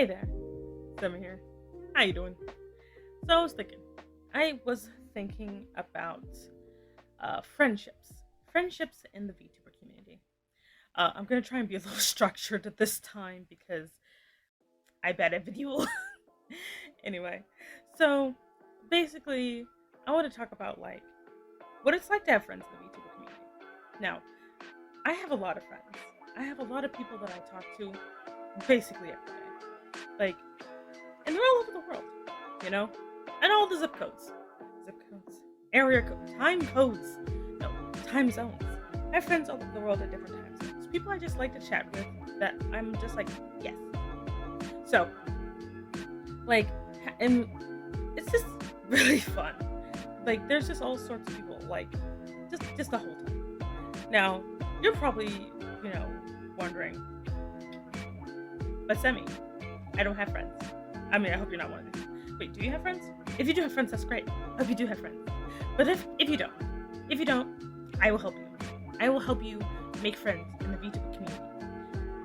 Hey there, Summer here. How you doing? So I was thinking about friendships in the VTuber community. I'm gonna try and be a little structured at this time because I bet every you will. Anyway, so basically, I want to talk about like what it's like to have friends in the VTuber community. Now, I have a lot of friends. I have a lot of people that I talk to basically every day. Like, and they're all over the world, you know? And all the zip codes, area codes, time codes, no, time zones. I have friends all over the world at different time zones. People I just like to chat with that I'm just like, yes. So, like, and it's just really fun. Like, there's just all sorts of people, like, just the whole time. Now, you're probably, wondering, but Semi, I don't have friends. I mean, I hope you're not one of these. Wait, do you have friends? If you do have friends, that's great. I hope you do have friends. But if you don't, I will help you. I will help you make friends in the VTuber community.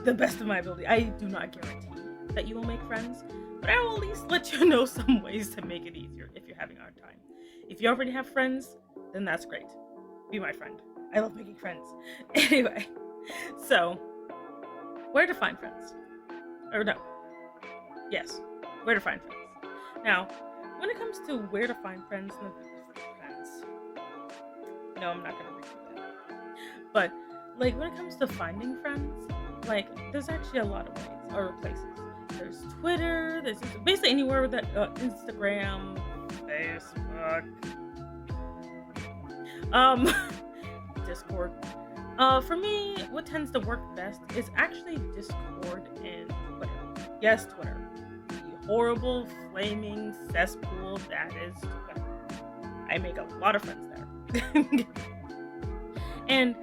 The best of my ability. I do not guarantee that you will make friends, but I will at least let you know some ways to make it easier if you're having a hard time. If you already have friends, then that's great. Be my friend. I love making friends. Anyway, so where to find friends? Or no. Yes, where to find friends. Now, when it comes to where to find friends, no, I'm not gonna read that. But like when it comes to finding friends, like there's actually a lot of ways or places. There's Twitter. There's just basically anywhere with that Instagram, Facebook, Discord. For me, what tends to work best is actually Discord and Twitter. Yes, Twitter. Horrible, flaming cesspool that is Twitter. I make a lot of friends there. And,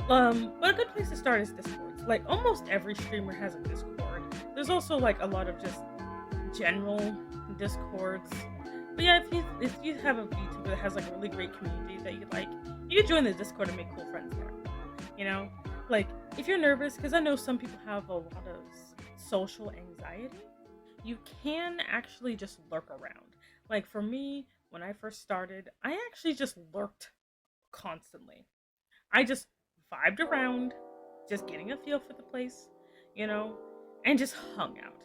but a good place to start is Discord. Like, almost every streamer has a Discord. There's also, like, a lot of just general Discords. But yeah, if you have a VTuber that has, like, a really great community that you like, you can join the Discord and make cool friends there. You know? Like, if you're nervous, because I know some people have a lot of social anxiety, you can actually just lurk around. Like for me, when I first started, I actually just lurked constantly. I just vibed around, just getting a feel for the place, and just hung out.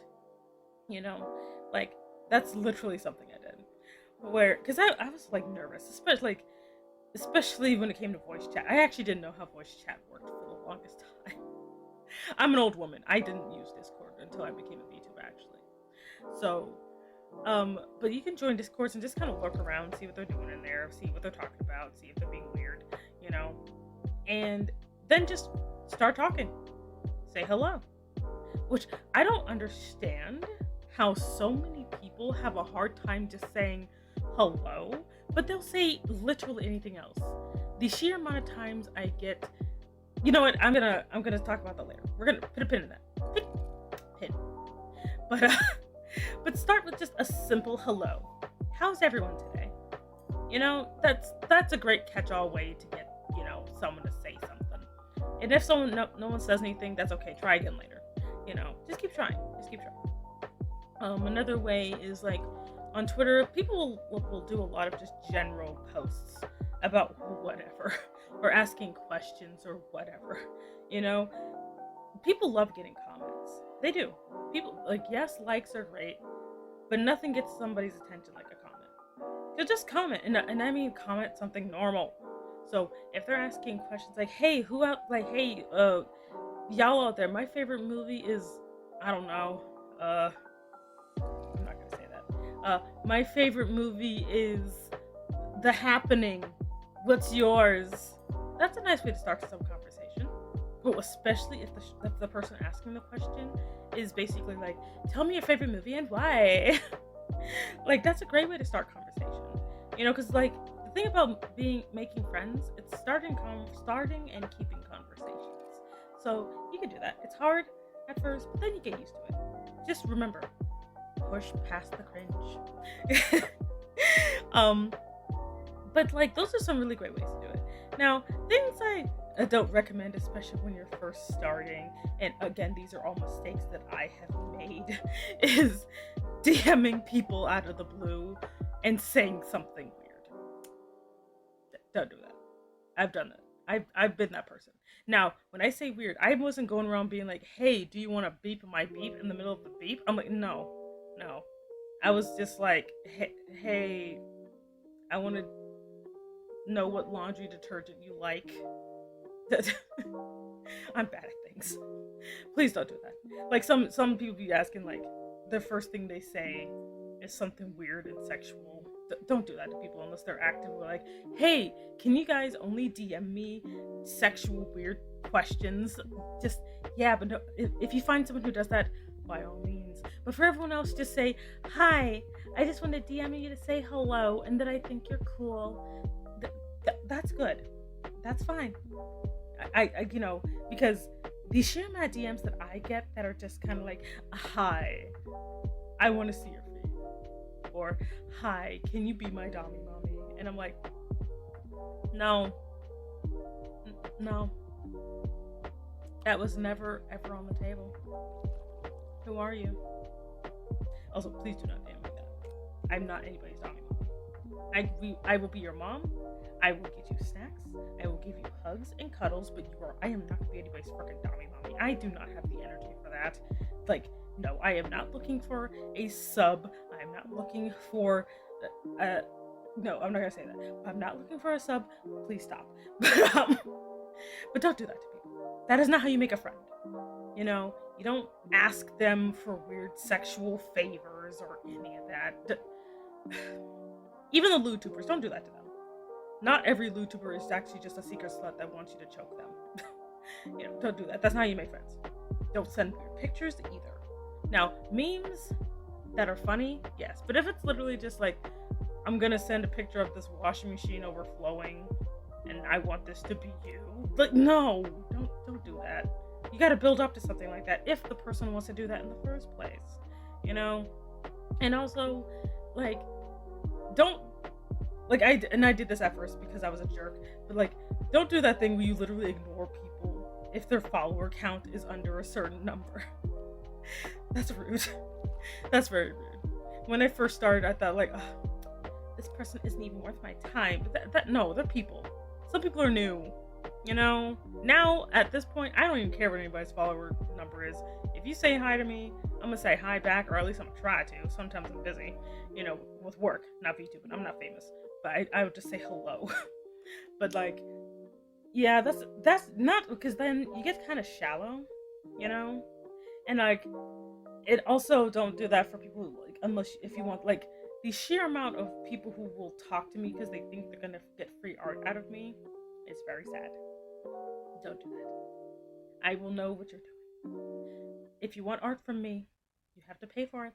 Like that's literally something I did. Because I was like nervous, especially when it came to voice chat. I actually didn't know how voice chat worked for the longest time. I'm an old woman. I didn't use Discord until I became a VTuber actually. So, but you can join Discords and just kind of look around, see what they're doing in there, see what they're talking about, see if they're being weird, and then just start talking. Say hello. Which I don't understand how so many people have a hard time just saying hello, but they'll say literally anything else. The sheer amount of times I get, you know what? I'm gonna talk about that later. We're gonna put a pin in that. Pin. But but start with just a simple hello. How's everyone today? That's a great catch-all way to get, someone to say something. And if no one says anything, that's okay. Try again later. Just keep trying. Another way is like on Twitter, people will do a lot of just general posts about whatever or asking questions or whatever. People love getting comments. They do. People yes, likes are great, but nothing gets somebody's attention like a comment. So just comment, and I mean comment something normal. So if they're asking questions like, "Hey, y'all out there, my favorite movie is, I don't know, I'm not gonna say that. My favorite movie is The Happening. What's yours?" That's a nice way to start some conversation. Well, especially if the person asking the question is basically like, "Tell me your favorite movie and why." Like that's a great way to start conversation. Because like the thing about making friends, it's starting and keeping conversations. So you can do that. It's hard at first, but then you get used to it. Just remember, push past the cringe. But like those are some really great ways to do it. Now, things I don't recommend, especially when you're first starting. And again, these are all mistakes that I have made. Is DMing people out of the blue and saying something weird. Don't do that. I've done that. I've been that person. Now, when I say weird, I wasn't going around being like, "Hey, do you want to beep my beep in the middle of the beep?" I'm like, "No, no." I was just like, "Hey, I want to know what laundry detergent you like." I'm bad at things. Please don't do that. Like some people be asking like the first thing they say is something weird and sexual. Don't do that to people unless they're actively like, "Hey, can you guys only DM me sexual weird questions?" Just yeah, but no, if you find someone who does that, by all means. But for everyone else, just say, "Hi, I just want to DM you to say hello and that I think you're cool." That's good. That's fine. I because the sheer amount of DMs that I get that are just kind of like, "Hi, I want to see your feet," or "Hi, can you be my dommy mommy?" And I'm like, no, no, that was never ever on the table. Who are you? Also, please do not DM me that. I'm not anybody's dommy mommy. I will be your mom. I will get you snacks. I will give you hugs and cuddles, but I am not gonna be anybody's freaking dommy mommy. I do not have the energy for that. Like, no, I am not looking for a sub. I'm not looking for no, I'm not gonna say that. I'm not looking for a sub. Please stop. But don't do that to people. That is not how you make a friend. You don't ask them for weird sexual favors or any of that. Even the lewd tubers, don't do that to them. Not every lewd tuber is actually just a secret slut that wants you to choke them. Don't do that. That's not how you make friends. Don't send weird pictures either. Now, memes that are funny, yes. But if it's literally just like, "I'm gonna send a picture of this washing machine overflowing and I want this to be you," like, no, don't do that. You gotta build up to something like that if the person wants to do that in the first place. And also, like, don't I did this at first because I was a jerk, but like, don't do that thing where you literally ignore people if their follower count is under a certain number. That's rude. That's very rude. When I first started, I thought like, this person isn't even worth my time. But no, they're people. Some people are new. Now at this point, I don't even care what anybody's follower number is. If you say hi to me, I'm gonna say hi back, or at least I'm gonna try to. Sometimes I'm busy, with work, not VTubing. I'm not famous, but I would just say hello. But like, yeah, that's not, because then you get kind of shallow, and like, it also, don't do that for people who, like, unless if you want, like, the sheer amount of people who will talk to me because they think they're gonna get free art out of me is very sad. Don't do that. I will know what you're doing. If you want art from me, you have to pay for it.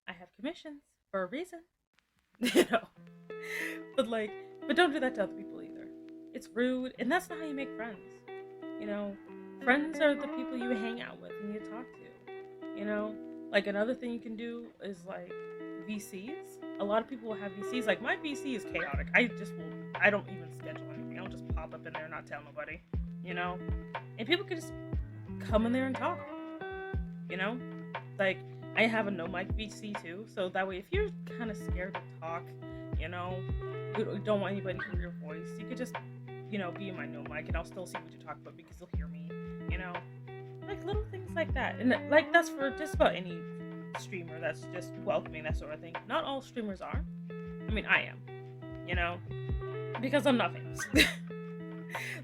I have commissions for a reason. you know. But don't do that to other people either. It's rude, and that's not how you make friends. Friends are the people you hang out with and you talk to. Like, another thing you can do is like VCs. A lot of people will have VCs. Like, my VC is chaotic. I don't even schedule anything. I'll just pop up in there and not tell nobody. And people can just come in there and talk. Like, I have a no mic VC too, so that way if you're kind of scared to talk, you don't want anybody to hear your voice, you could just, be in my no mic and I'll still see what you talk about because you'll hear me, like little things like that. And like, that's for just about any streamer that's just welcoming that sort of thing. Not all streamers are. I mean, I am, because I'm not famous.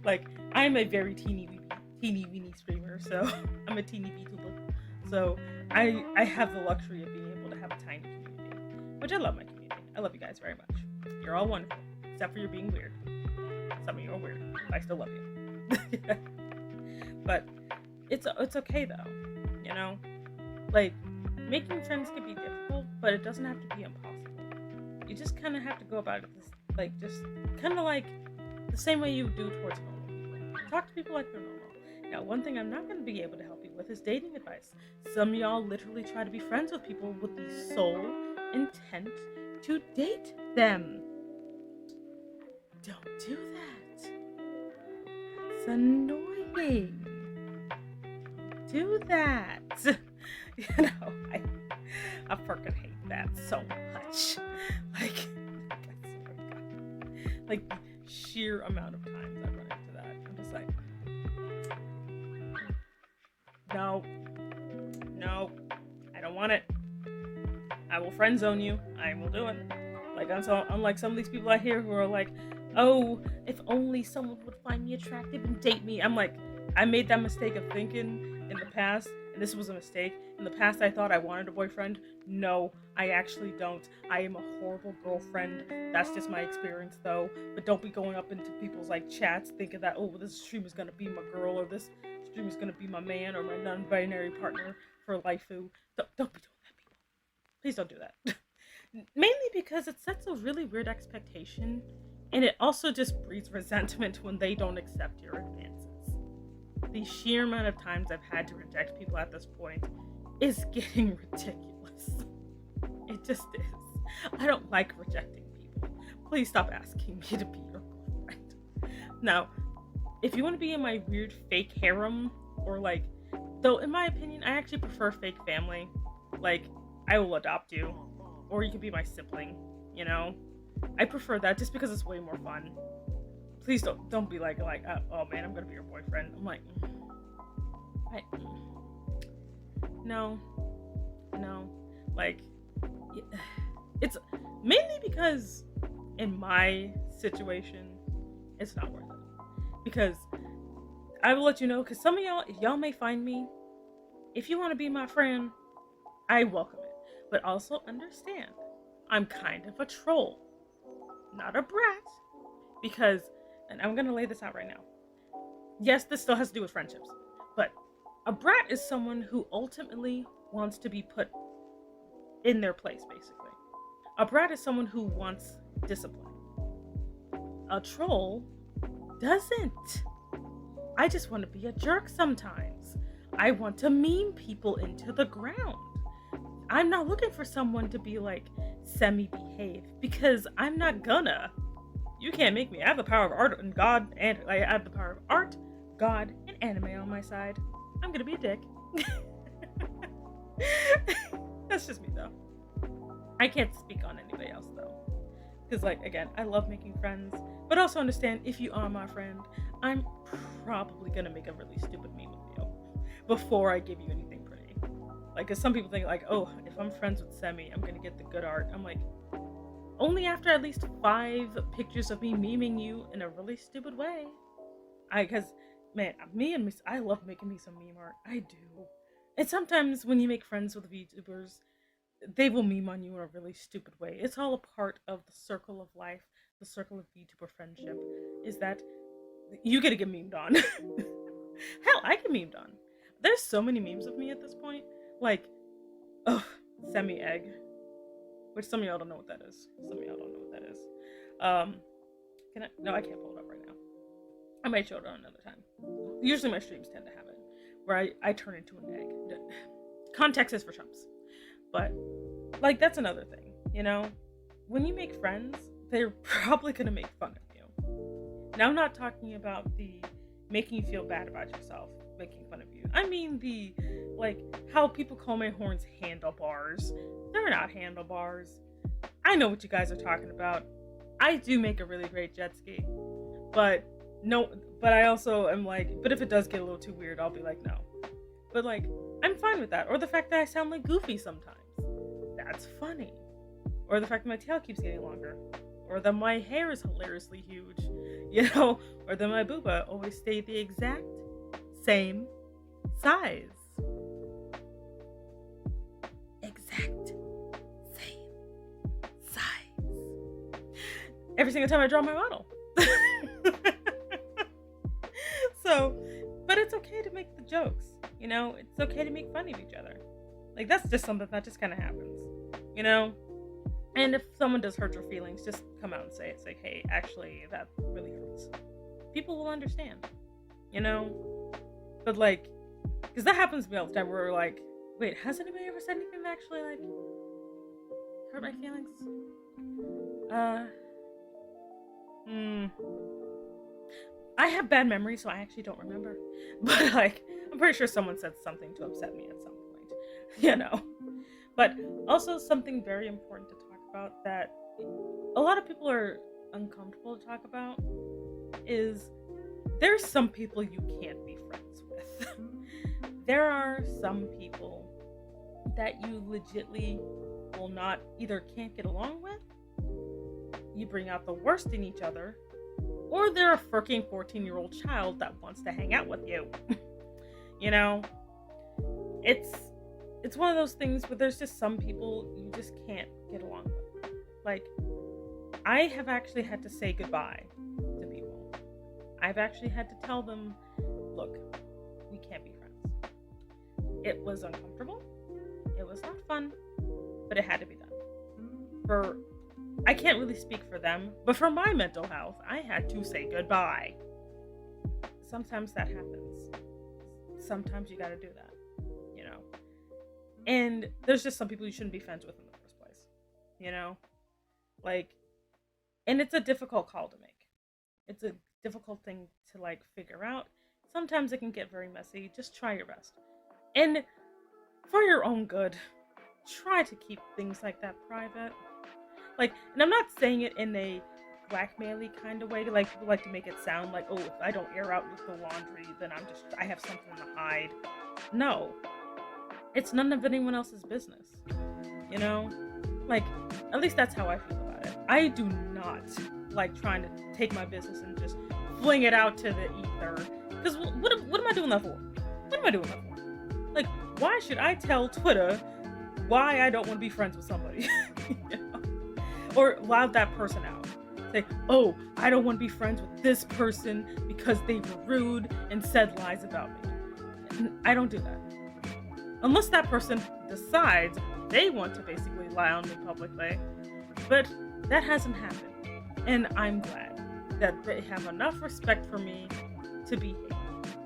Like, I'm a very teeny weeny streamer, so I'm a teeny VTuber. So I have the luxury of being able to have a tiny community, which I love my community. I love you guys very much. You're all wonderful, except for you being weird. Some of you are weird, but I still love you. But it's okay though, like, making friends can be difficult, but it doesn't have to be impossible. You just kind of have to go about it just kind of like the same way you do towards normal people. Talk to people like they're normal. Now, one thing I'm not going to be able to help you with is dating advice. Some of y'all literally try to be friends with people with the sole intent to date them. Don't do that. It's annoying. Do that. I freaking hate that so much. Like, like the sheer amount of times I run into that. I'm just like, no, I don't want it. I will friend zone you. I will do it. Like, unlike some of these people out here who are like, oh, if only someone would find me attractive and date me. I'm like, I made that mistake of thinking in the past, and this was a mistake. In the past, I thought I wanted a boyfriend. No, I actually don't. I am a horrible girlfriend. That's just my experience, though. But don't be going up into people's like chats thinking that, oh, this stream is gonna be my girl, or this stream is gonna be my man, or my non-binary partner for life-oo. Don't be doing that, people. Please don't do that. Mainly because it sets a really weird expectation, and it also just breeds resentment when they don't accept your advances. The sheer amount of times I've had to reject people at this point is getting ridiculous. It just is. I don't like rejecting people. Please stop asking me to be your girlfriend. Now, if you want to be in my weird fake harem, or like, though in my opinion, I actually prefer fake family. Like, I will adopt you, or you could be my sibling, you know? I prefer that just because it's way more fun. Please don't be like oh man, I'm gonna be your boyfriend. I'm like, no, like, it's mainly because in my situation, it's not worth it. Because I will let you know, because some of y'all may find me. If you want to be my friend, I welcome it. But also understand, I'm kind of a troll, not a brat. Because, and I'm gonna lay this out right now. Yes, this still has to do with friendships, but a brat is someone who ultimately wants to be put in their place, basically. A brat is someone who wants discipline. A troll doesn't. I just want to be a jerk sometimes. I want to meme people into the ground. I'm not looking for someone to be like semi-behave, because I'm not gonna. You can't make me. I have the power of art and God, and I have the power of art, God, and anime on my side. I'm gonna be a dick. That's just me, though. I can't speak on anybody else, though. Because, like, again, I love making friends, but also understand, if you are my friend, I'm probably gonna make a really stupid meme with you before I give you anything pretty. Like, because some people think, like, oh, if I'm friends with Semi, I'm gonna get the good art. I'm like, only after at least 5 pictures of me memeing you in a really stupid way. Because, man, I love making me some meme art. I do. And sometimes when you make friends with VTubers, they will meme on you in a really stupid way. It's all a part of the circle of life, the circle of VTuber friendship, is that you get to get memed on. Hell, I get memed on. There's so many memes of me at this point. Like, oh, semi-egg. Which some of y'all don't know what that is. No, I can't pull it up right now. I might show it on another time. Usually my streams tend to have it, where I turn into an egg. Context is for chumps. But, like, that's another thing, you know? When you make friends, they're probably gonna make fun of you. Now, I'm not talking about the making you feel bad about yourself, making fun of you. I mean the, like, how people call my horns handlebars. They're not handlebars. I know what you guys are talking about. I do make a really great jet ski. But I also am like, but if it does get a little too weird, I'll be like, no. But, like, I'm fine with that. Or the fact that I sound like Goofy sometimes. That's funny. Or the fact that my tail keeps getting longer. Or that my hair is hilariously huge. You know? Or that my booba always stay the exact same size. Exact same size. Every single time I draw my model. So, but it's okay to make the jokes. You know, it's okay to make fun of each other. Like, that's just something that just kind of happens, you know? And if someone does hurt your feelings, just come out and say it. It's like, hey, actually, that really hurts. People will understand, you know? But, like, because that happens to me all the time, where we're like, wait, has anybody ever said anything that actually, like, hurt my feelings? I have bad memory, so I actually don't remember. But like, I'm pretty sure someone said something to upset me at some point, you know. But also something very important to talk about that a lot of people are uncomfortable to talk about is there's some people you can't be friends with. There are some people that you legitly will not either can't get along with, you bring out the worst in each other, or they're a freaking 14-year-old child that wants to hang out with you. You know, it's one of those things where there's just some people you just can't get along with. Like, I have actually had to say goodbye to people. I've actually had to tell them, look, we can't be friends. It was uncomfortable. It was not fun, but it had to be done. I can't really speak for them, but for my mental health, I had to say goodbye. Sometimes that happens. Sometimes you gotta do that, you know? And there's just some people you shouldn't be friends with in the first place, you know? Like, and it's a difficult call to make. It's a difficult thing to, like, figure out. Sometimes it can get very messy. Just try your best. And for your own good, try to keep things like that private. Like, and I'm not saying it in a blackmail-y kind of way. Like, people like to make it sound like, oh, if I don't air out with the laundry, then I have something to hide. No. It's none of anyone else's business. You know? Like, at least that's how I feel about it. I do not like trying to take my business and just fling it out to the ether. Because what am I doing that for? What am I doing that for? Like, why should I tell Twitter why I don't want to be friends with somebody? You know? Or loud that person out. Say, oh, I don't want to be friends with this person because they were rude and said lies about me. And I don't do that. Unless that person decides they want to basically lie on me publicly. But that hasn't happened. And I'm glad that they have enough respect for me to behave.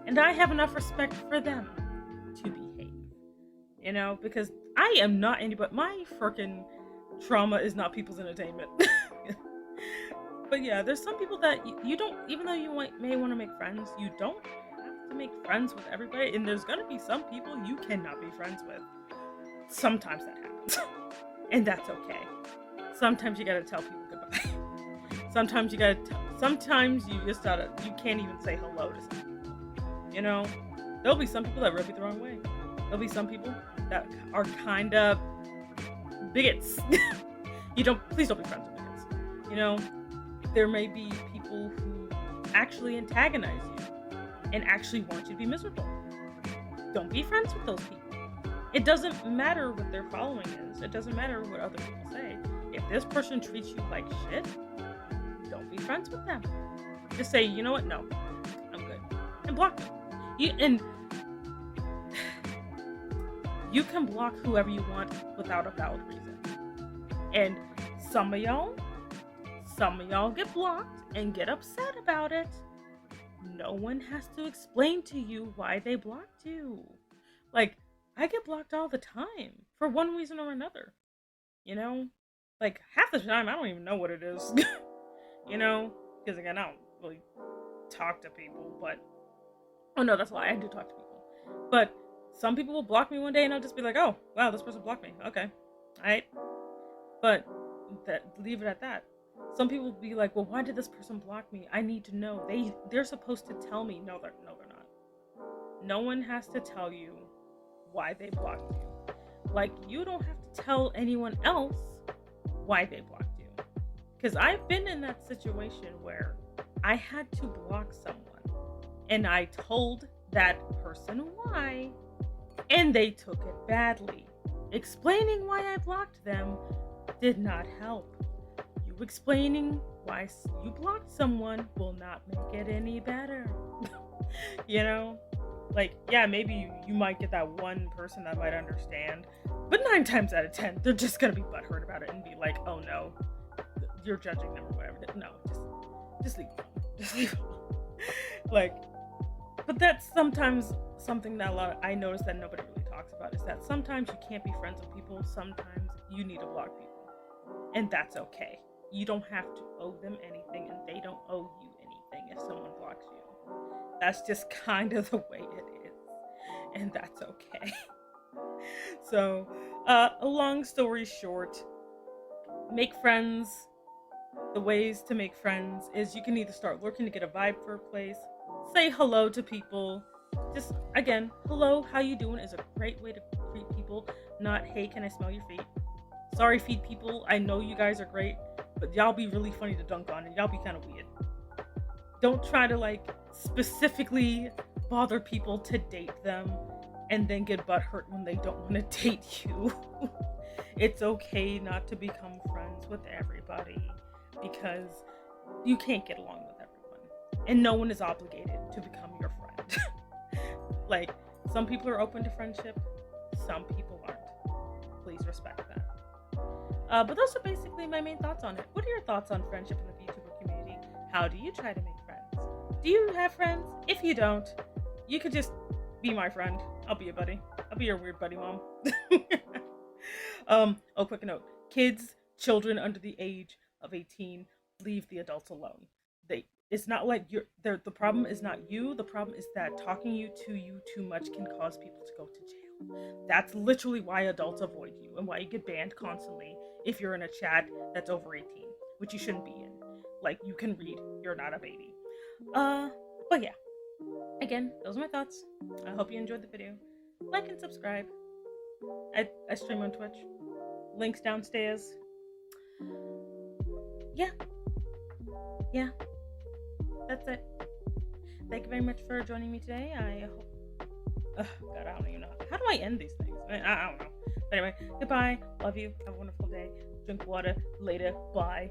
And I have enough respect for them to behave. You know, because I am not anybody. My freaking trauma is not people's entertainment. But yeah, there's some people that you don't, even though you may want to make friends, you don't have to make friends with everybody. And there's going to be some people you cannot be friends with. Sometimes that happens. And that's okay. Sometimes you gotta tell people goodbye. Sometimes you can't even say hello to some people. You know, there'll be some people that rub you the wrong way. There'll be some people that are kind of bigots. Please don't be friends with bigots. You know, there may be people who actually antagonize you and actually want you to be miserable. Don't be friends with those people. It doesn't matter what their following is. It doesn't matter what other people say. If this person treats you like shit, don't be friends with them. Just say, you know what? No, I'm good. And block them. You can block whoever you want without a valid reason. And some of y'all get blocked and get upset about it. No one has to explain to you why they blocked you. Like, I get blocked all the time for one reason or another. You know? Like, half the time I don't even know what it is. You know? Because again, I don't really talk to people, but... Oh no, that's a lie. I do talk to people. But some people will block me one day and I'll just be like, oh, wow, this person blocked me. Okay. Alright. But leave it at that. Some people will be like, well, why did this person block me? I need to know. They're supposed to tell me. No, they're not. No one has to tell you why they blocked you. Like, you don't have to tell anyone else why they blocked you. Because I've been in that situation where I had to block someone. And I told that person why. And they took it badly. Explaining why I blocked them did not help. You explaining why you blocked someone will not make it any better. You know? Like, yeah, maybe you might get that one person that might understand, but 9 times out of 10, they're just gonna be butthurt about it and be like, oh no, you're judging them or whatever. No, just leave it alone. Just leave it alone. Like, but that's sometimes something that I notice that nobody really talks about, is that sometimes you can't be friends with people, sometimes you need to block people. And that's okay. You don't have to owe them anything, and they don't owe you anything if someone blocks you. That's just kind of the way it is, and that's okay. So, a long story short, make friends. The ways to make friends is you can either start looking to get a vibe for a place, say hello to people. Just again, hello, how you doing is a great way to greet people. Not, hey, can I smell your feet? Sorry, feet people. I know you guys are great, but y'all be really funny to dunk on, and y'all be kind of weird. Don't try to like specifically bother people to date them and then get butthurt when they don't want to date you. It's okay not to become friends with everybody because you can't get along with everyone. And no one is obligated to become your friend. Like, some people are open to friendship, some people aren't. Please respect that. But those are basically my main thoughts on it. What are your thoughts on friendship in the VTuber community? How do you try to make friends? Do you have friends? If you don't, you could just be my friend. I'll be your buddy. I'll be your weird buddy mom. Quick note. Kids, children under the age of 18, leave the adults alone. It's not like the problem is not you. The problem is that talking to you too much can cause people to go to jail. That's literally why adults avoid you and why you get banned constantly if you're in a chat that's over 18, which you shouldn't be in. Like, you can read, you're not a baby. But yeah. Again, those are my thoughts. I hope you enjoyed the video. Like and subscribe. I stream on Twitch. Links downstairs. Yeah. That's it. Thank you very much for joining me today. I hope... God, I don't even know. How do I end these things? I don't know. But anyway, goodbye. Love you. Have a wonderful day. Drink water. Later. Bye.